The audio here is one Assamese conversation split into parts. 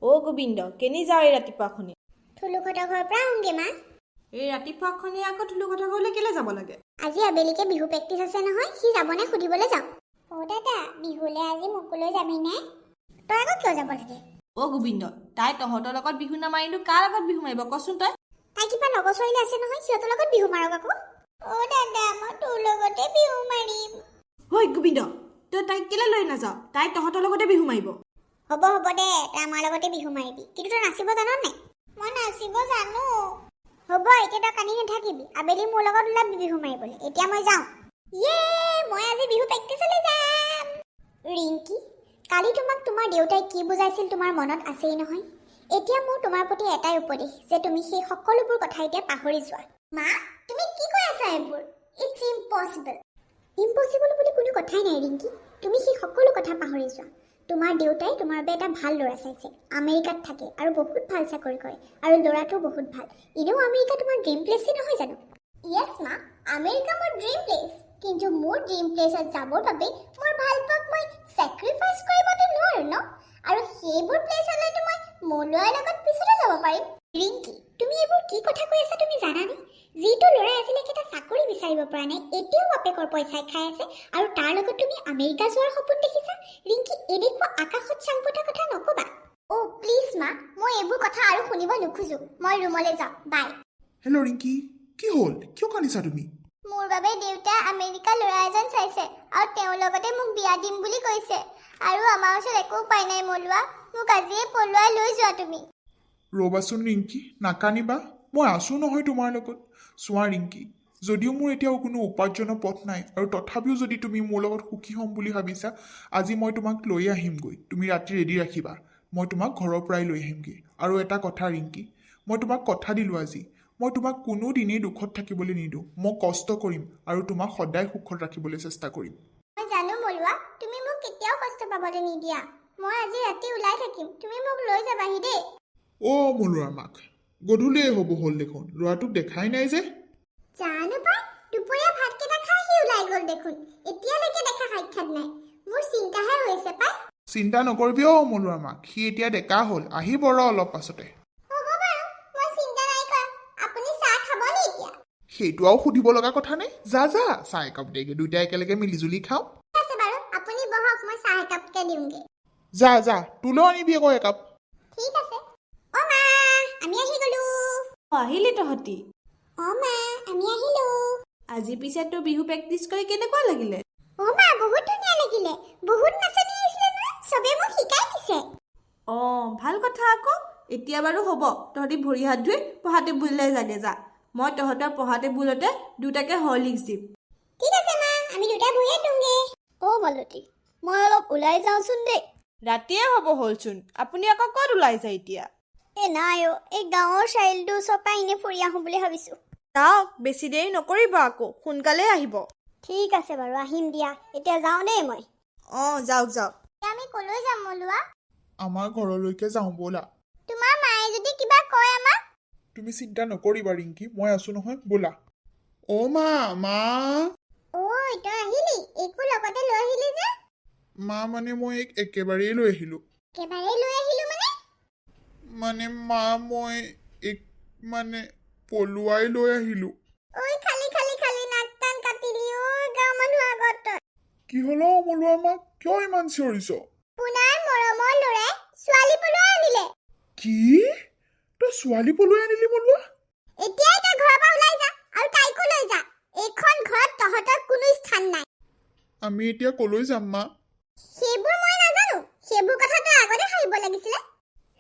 অ' গোবিন্দ কেনি যাওঁ এই ৰাতিপুৱাখনি? থুলুকহঁতৰ ঘৰৰ পৰা আহোঁগে মা। এই ৰাতিপুৱাখনি আকৌ থুলুকহঁতৰ ঘৰলৈ কেলৈ যাব লাগে? আজি আবেলিকে বিহু প্ৰেক্টিচ আছে নহয়, সি যাবনে সুধিবলৈ যাওঁ। অ' দাদা, বিহুলৈ আজি মোকো লৈ যাবিনে? তই আকৌ কিয় যাব লাগে? অ' গোবিন্দ, তাই তহঁতৰ লগত বিহু নামাৰিলো কাৰ লগত বিহু মাৰিব কচোন তই? তাই কিবা লগৰ ছোৱালী আছে নহয়, সিহঁতৰ লগত বিহু মাৰক আকৌ। অ' দাদা, মই তোৰ লগতে বিহু মাৰিম। হয় গোবিন্দ, তই তাইক কেলৈ লৈ নাযাওঁ? তাই তহঁতৰ লগতে বিহু মাৰিব। হ'ব হ'ব দে, তই আমাৰ লগতে বিহু মাৰিবি, কিন্তু তই নাচিব জান নাই? মই নাচিব জানো। হ'ব, এতিয়া তই কান্দি নাথাকিবি, আবেলি মোৰ লগত ওলাবি বিহু মাৰিবলৈ। এতিয়া মই যাওঁ। মই আজি বিহু প্ৰেক্টিচলৈ যাম। ৰিংকি, কালি তোমাক তোমাৰ দেউতাই কি বুজাইছিল তোমাৰ মনত আছেই নহয়? এতিয়া মোৰ তোমাৰ প্ৰতি এটাই উপদেশ যে তুমি সেই সকলোবোৰ কথা এতিয়া পাহৰি যোৱা। মা, তুমি কি কৈ আছা এইবোৰ? It's impossible. ইম্পচিবল বুলি কোনো কথাই নাই ৰিংকি, তুমি সেই সকলো কথা পাহৰি যোৱা। তোমাৰ দেউতাই তোমাৰ বাবে এটা ভাল ল'ৰা চাইছে, আমেৰিকাত থাকে আৰু বহুত ভাল চাকৰি কৰে, আৰু ল'ৰাটো বহুত ভাল। এনেও আমেৰিকা তোমাৰ ড্ৰিম প্লেচেই নহয় জানো? য়েছ মা, আমেৰিকা মোৰ ড্ৰিম প্লেচ, কিন্তু মোৰ ড্ৰিম প্লেচত যাবৰ বাবে মোৰ ভাল পাওক মই ছেক্ৰিফাইচ কৰিবতো নোৱাৰো ন, আৰু সেইবোৰ প্লেচলৈতো মই মোৰ ল'ৰাৰ লগত পিছতে যাব পাৰিম। ৰিংকি, তুমি এইবোৰ কি কথা কৈ আছা তুমি জানানে? যিটো ল'ৰাই আজিলৈকে এটা চাকৰি বিচাৰিব পৰা নাই, এতিয়াও বাপেকৰ পইচাই খাই আছে, আৰু তাৰ লগত তুমি আমেৰিকা যোৱাৰ সপোন দেখিছা? ৰিংকি, এনেকুৱা আকাশত চাং পতা কথা নকবা। অ' প্লিজ মা, মই এইবোৰ কথা আৰু শুনিব নোখোজো। মই ৰুমলৈ যাওঁ, বাই। হেল্ল' ৰিংকি, কি হ'ল? কিয় কান্দিছা তুমি? মোৰ বাবে দেউতাই আমেৰিকাৰ ল'ৰা এজন চাইছে, আৰু তেওঁৰ লগতে মোক বিয়া দিম বুলি কৈছে, আৰু আমাৰ ওচৰত একো উপায় নাই মলোৱা। মোক আজিয়ে পলুৱাই লৈ যোৱা তুমি। ৰ'বাচোন ৰিংকি, নাকানিবা, মই আছোঁ নহয় তোমাৰ লগত। চোৱা ৰিংকি, যদিও মোৰ এতিয়াও কোনো উপাৰ্জনৰ পথ নাই, আৰু তথাপিও যদি তুমি মোৰ লগত সুখী হ'ম বুলি ভাবিছা, আজি মই তোমাক লৈ আহিমগৈ। তুমি ৰাতি ৰেডি ৰাখিবা, মই তোমাক ঘৰৰ পৰাই লৈ আহিমগৈ। আৰু এটা কথা ৰিংকি, মই তোমাক কথা দিলোঁ আজি, মই তোমাক কোনো দিনেই দুখত থাকিবলৈ নিদিওঁ। মই কষ্ট কৰিম আৰু তোমাক সদায় সুখত ৰাখিবলৈ চেষ্টা কৰিম। মই জানো মলোৱা, তুমি মোক কেতিয়াও কষ্ট পাবলৈ নিদিয়া। মই আজি ৰাতি ওলাই থাকিম, তুমি মোক লৈ যাবাহি দেই। অ' মোৰ ল'ৰা মাক, গধূলিয়ে হ'ব হ'ল দেখোন, ল'ৰাটোক দেখাই নাই যে। জানো পাই, দুপৰীয়া ভাতকেইটা খাই সি ওলাই গ'ল দেখোন, এতিয়ালৈকে দেখা সাক্ষাৎ নাই। মোৰ চিন্তাহে হৈছে পাই। চিন্তা নকৰিবি অ' মোৰ ল'ৰা মাক, সি এতিয়া ডেকা হ'ল, আহিব ৰ অলপ পাছতে। হ'ব বাৰু, মই চিন্তা নাই কৰা। আপুনি চাহ খাবনে এতিয়া? সেইটো আৰু সুধিব লগা কথা নে? যা যা, চাহ একাপ দেগে, দুইটাই একেলগে মিলিজুলি খাওঁ। ঠিক আছে বাৰু, আপুনি বহক, মই চাহ একাপকে দিওঁগে। যা যা, তোলৈও আনিবি আকৌ একাপ। ঠিক আছে। অ' মা, আমি আহি গ'লো। আহিলি তহঁতি? অ' মা, আমি আহিলো। আজি পিছে তোৰ বিহু প্ৰেক্টিচ কৰি কেনেকুৱা লাগিলে? অ' মা, বহুত ধুনীয়া লাগিলে। বহুত নাচনি আহিছিলে নহয়, চবে মোক শিকাই দিছে। অঁ ভাল কথা আকৌ। এতিয়া বাৰু হ'ব, তহঁতি ভৰি হাত ধুই পঢ়া টেবুললৈ যাগে যা। মই তহঁতৰ পঢ়া টেবুলতে দুটাকে হৰলিক্স দিম। ঠিক আছে মা, আমি দুটা বহিয়ে তুংগে। অ' মালতী, মই অলপ ওলাই যাওঁচোন দেই। ৰাতিয়ে হ'ব হ'লচোন, আপুনি আকৌ ক'ত ওলাই যায় এতিয়া? নাই অ', এই গাঁৱৰ চাৰিআলিটোৰ ওচৰৰ পৰা এনেই ফুৰি আহোঁ বুলি ভাবিছোঁ। যাওক, বেছি দেৰি নকৰিব আকৌ, সোনকালে আহিব। ঠিক আছে বাৰু, আহিম দিয়া। এতিয়া যাওঁ দেই মই। অঁ যাওক যাওক। আমি কলৈ যাম মলোৱা? আমাৰ ঘৰলৈকে যাওঁ ব'লা। তোমাৰ মায়ে যদি কিবা কয় আমাক? তুমি চিন্তা নকৰিবা ৰিংকি, মই আছোঁ নহয়, ব'লা। অ' মা, মা। ঐ, তই আহিলি? একো লগতে লৈ আহিলি যে? মা মানে মই একেবাৰেই লৈ আহিলোঁ। একেবাৰে লৈ আহিলো মানে মা মই মানে পলুৱাই লৈ আহিলোঁ। ঐ, খালি খালি খালি নাক কাণ কাটিলি ঐ গাঁৱৰ মানুহ আগত তই। কি হ'ল অ' মলুৱা মাক, কিয় ইমান চিঞৰিছ? পুনাৰ মৰমৰ ল'ৰাই ছোৱালী পলুৱাই আনিলে। কি? তই ছোৱালী পলুৱাই আনিলি মলুৱা? এতিয়াই তই ঘৰৰ পৰা ওলাই যা, আৰু তাইকো লৈ যা। এইখন ঘৰত তহঁতৰ কোনো স্থান নাই। আমি এতিয়া কলৈ যাম মা? সেইবোৰ মই নাজানো, সেইবোৰ কথা তই আগতে ভাবিব লাগিছিলে।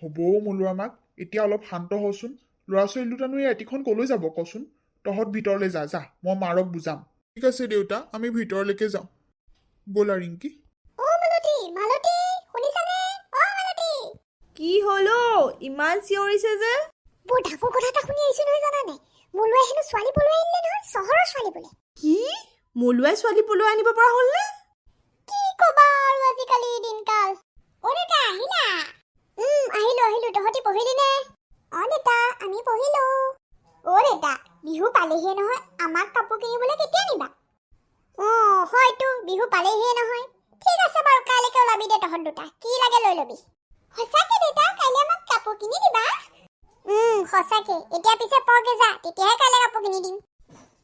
হ'ব মলুৱা মাক, এতিয়া অলপ শান্ত হচোন। ল'ৰা ছোৱালী দুটানো এই ৰাতিখন কলৈ যাব কচোন? তহঁত ভিতৰলৈ যা যা, মই মাৰক বুজাম। ঠিক আছে দেউতা, আমি ভিতৰলৈকে যাওঁ। ব'লা ৰিংকি। অ' মালতী, মালতী, শুনিছানে? অ' মালতী। কি হ'ল অ', ইমান চিঞৰিছে যে? বৰ ডাঙৰ কথা এটা শুনি আহিছো নহয় জানানে? মলুৱাই হেনো ছোৱালী পলুৱাই আনিলে নহয়, চহৰৰ ছোৱালী বোলে। কি? মলুৱাই ছোৱালী পলুৱাই আনিব পৰা হ'লনে? কি কবা আৰু আজিকালি দিনকাল। অ' দেতা আহিলা? আহিলো, তহঁতি পঢ়িলি নে? অ' দেতা, আমি পঢ়িলো। অ' দেতা, বিহু পালেহিয়ে নহয়, আমাক কাপোৰ কিনিবলৈ কেতিয়া নিবা? অ' হয়তো, বিহু পালেহিয়ে নহয়। ঠিক আছে বাৰু, কাইলৈকে ওলাবি দে তহঁত দুটা, কি লাগে লৈ লবি। সঁচাকে দেতা, কাইলৈ আমাক নাথাকে এতিয়া পিছে পগে যা তেতিয়াহে কাইলৈ কাপোৰ কিনি দিম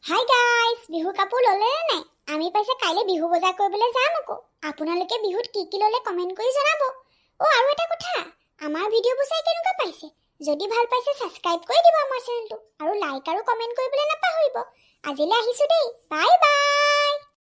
হাই গাইজ বিহু কাপোৰ ল'লে নে নাই আমি পাইছে কাইলৈ বিহু বজাৰ কৰিবলৈ যাম আকৌ আপোনালোকে বিহুত কি ল'লে কমেণ্ট কৰি জনাব আৰু এটা কথা আমাৰ ভিডিঅ'বোৰ চাই কেনেকুৱা পাইছে যদি ভাল পাইছে ছাবস্ক্ৰাইব কৰি দিব আমাৰ চেনেলটো আৰু লাইক আৰু কমেণ্ট কৰিবলৈ নাপাহৰিব আজিলৈ আহিছোঁ দেই বাই বাই